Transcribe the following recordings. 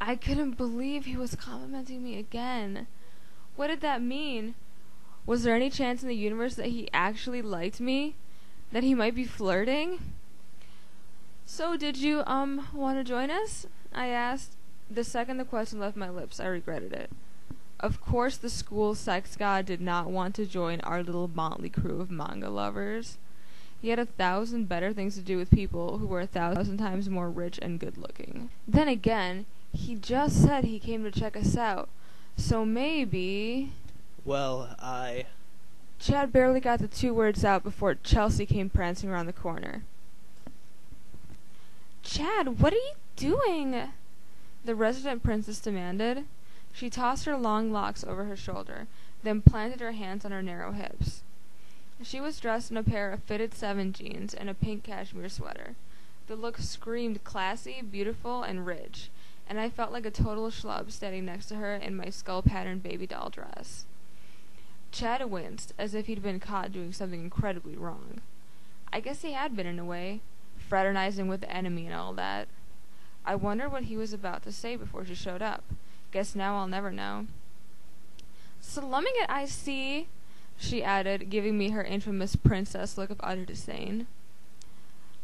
I couldn't believe he was complimenting me again. What did that mean? Was there any chance in the universe that he actually liked me? That he might be flirting? So did you, want to join us? I asked. The second the question left my lips, I regretted it. Of course the school sex god did not want to join our little motley crew of manga lovers. He had 1,000 better things to do with people who were 1,000 times more rich and good-looking. Then again, he just said he came to check us out. So maybe... Well, Chad barely got the 2 words out before Chelsea came prancing around the corner. Chad, what are you doing? The resident princess demanded. She tossed her long locks over her shoulder, then planted her hands on her narrow hips. She was dressed in a pair of fitted 7 jeans and a pink cashmere sweater. The look screamed classy, beautiful, and rich, and I felt like a total schlub standing next to her in my skull-patterned baby doll dress. Chad winced, as if he'd been caught doing something incredibly wrong. I guess he had been in a way, fraternizing with the enemy and all that. I wondered what he was about to say before she showed up. Guess now I'll never know. Slumming it, I see, she added, giving me her infamous princess look of utter disdain.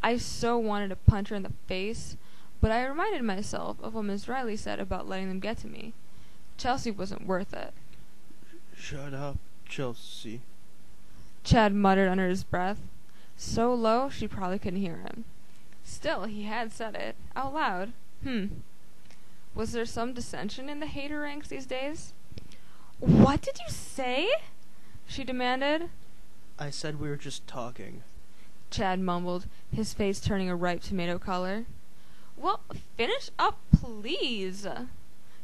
I so wanted to punch her in the face, but I reminded myself of what Miss Riley said about letting them get to me. Chelsea wasn't worth it. Shut up, Chelsea. Chad muttered under his breath, so low she probably couldn't hear him. Still, he had said it, out loud. Was there some dissension in the hater ranks these days? What did you say? She demanded. I said we were just talking. Chad mumbled, his face turning a ripe tomato color. Well, finish up, please,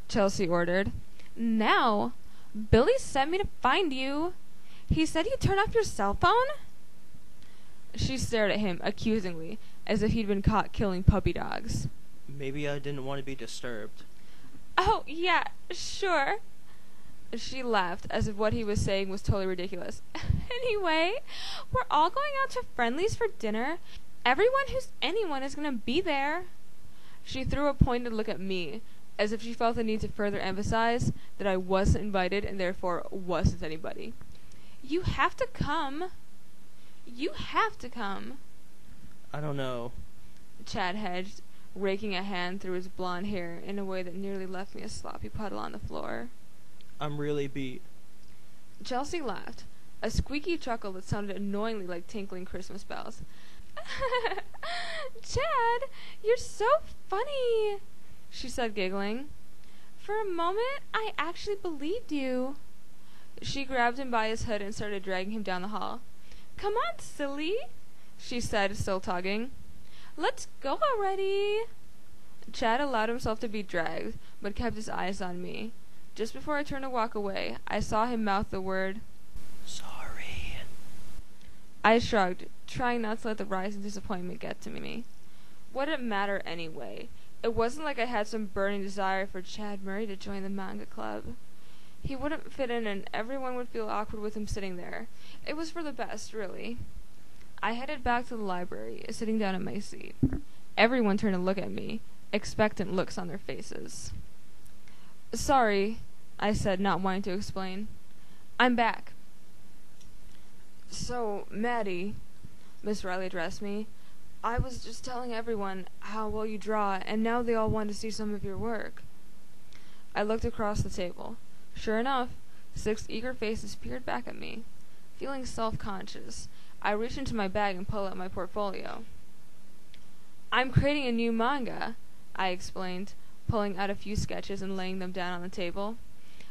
Chelsea ordered. Now, Billy sent me to find you. He said you'd turn off your cell phone? She stared at him accusingly, as if he'd been caught killing puppy dogs. Maybe I didn't want to be disturbed. Oh, yeah, sure. She laughed, as if what he was saying was totally ridiculous. Anyway, we're all going out to Friendly's for dinner. Everyone who's anyone is going to be there. She threw a pointed look at me, as if she felt the need to further emphasize that I wasn't invited and therefore wasn't anybody. You have to come. You have to come. I don't know. Chad hedged, raking a hand through his blonde hair in a way that nearly left me a sloppy puddle on the floor. I'm really beat. Chelsea laughed, a squeaky chuckle that sounded annoyingly like tinkling Christmas bells. Chad, you're so funny, she said, giggling. For a moment, I actually believed you. She grabbed him by his hood and started dragging him down the hall. Come on, silly, she said, still tugging. Let's go already. Chad allowed himself to be dragged, but kept his eyes on me. Just before I turned to walk away, I saw him mouth the word, sorry. I shrugged, trying not to let the rising disappointment get to me. What did it matter anyway? It wasn't like I had some burning desire for Chad Murray to join the manga club. He wouldn't fit in and everyone would feel awkward with him sitting there. It was for the best, really. I headed back to the library, sitting down in my seat. Everyone turned to look at me, expectant looks on their faces. Sorry, I said, not wanting to explain. I'm back. So, Maddie, Miss Riley addressed me, I was just telling everyone how well you draw, and now they all want to see some of your work. I looked across the table. Sure enough, 6 eager faces peered back at me. Feeling self-conscious, I reached into my bag and pulled out my portfolio. I'm creating a new manga, I explained, pulling out a few sketches and laying them down on the table,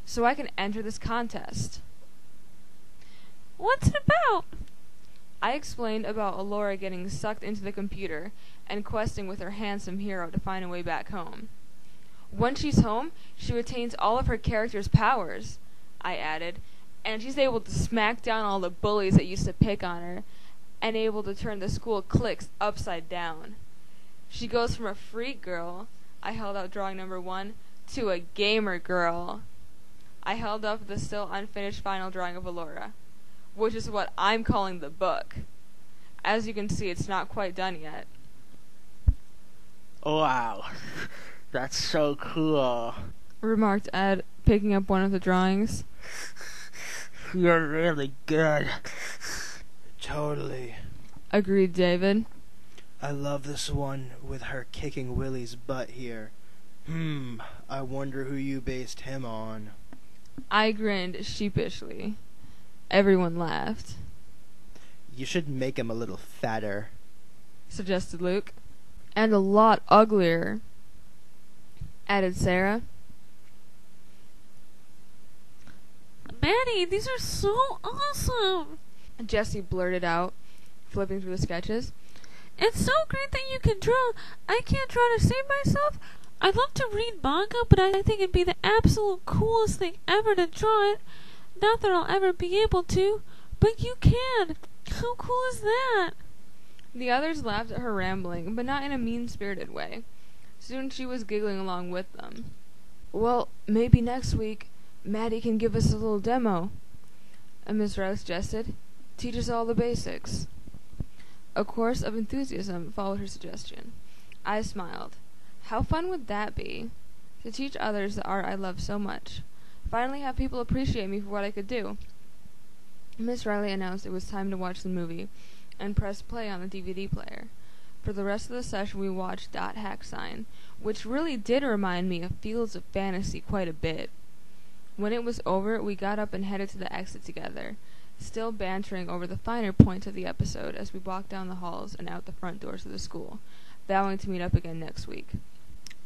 so I can enter this contest. What's it about? I explained about Alora getting sucked into the computer and questing with her handsome hero to find a way back home. Once she's home, she retains all of her character's powers, I added, and she's able to smack down all the bullies that used to pick on her, and able to turn the school cliques upside down. She goes from a freak girl, I held out drawing number 1, to a gamer girl. I held up the still unfinished final drawing of Alora, which is what I'm calling the book. As you can see, it's not quite done yet. Wow. That's so cool. remarked Ed, picking up one of the drawings. You're really good. Totally. Agreed David. I love this one with her kicking Willie's butt here. I wonder who you based him on. I grinned sheepishly. Everyone laughed. You should make him a little fatter, suggested Luke. And a lot uglier, added Sarah. Maddie, these are so awesome! Jessie blurted out, flipping through the sketches. It's so great that you can draw. I can't draw to save myself. I'd love to read manga, but I think it'd be the absolute coolest thing ever to draw it. Not that I'll ever be able to, but you can. How cool is that? The others laughed at her rambling, but not in a mean-spirited way. Soon she was giggling along with them. Well, maybe next week Maddie can give us a little demo, Miss Rose suggested. Teach us all the basics. A chorus of enthusiasm followed her suggestion. I smiled. How fun would that be? To teach others the art I love so much. Finally have people appreciate me for what I could do. Miss Riley announced it was time to watch the movie, and pressed play on the DVD player. For the rest of the session we watched Dot Hack Sign, which really did remind me of Fields of Fantasy quite a bit. When it was over, we got up and headed to the exit together, still bantering over the finer points of the episode as we walked down the halls and out the front doors of the school, vowing to meet up again next week.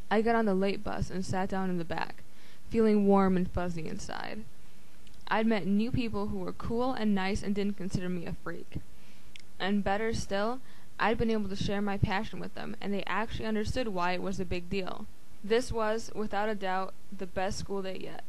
I got on the late bus and sat down in the back, feeling warm and fuzzy inside. I'd met new people who were cool and nice and didn't consider me a freak. And better still, I'd been able to share my passion with them, and they actually understood why it was a big deal. This was, without a doubt, the best school day yet.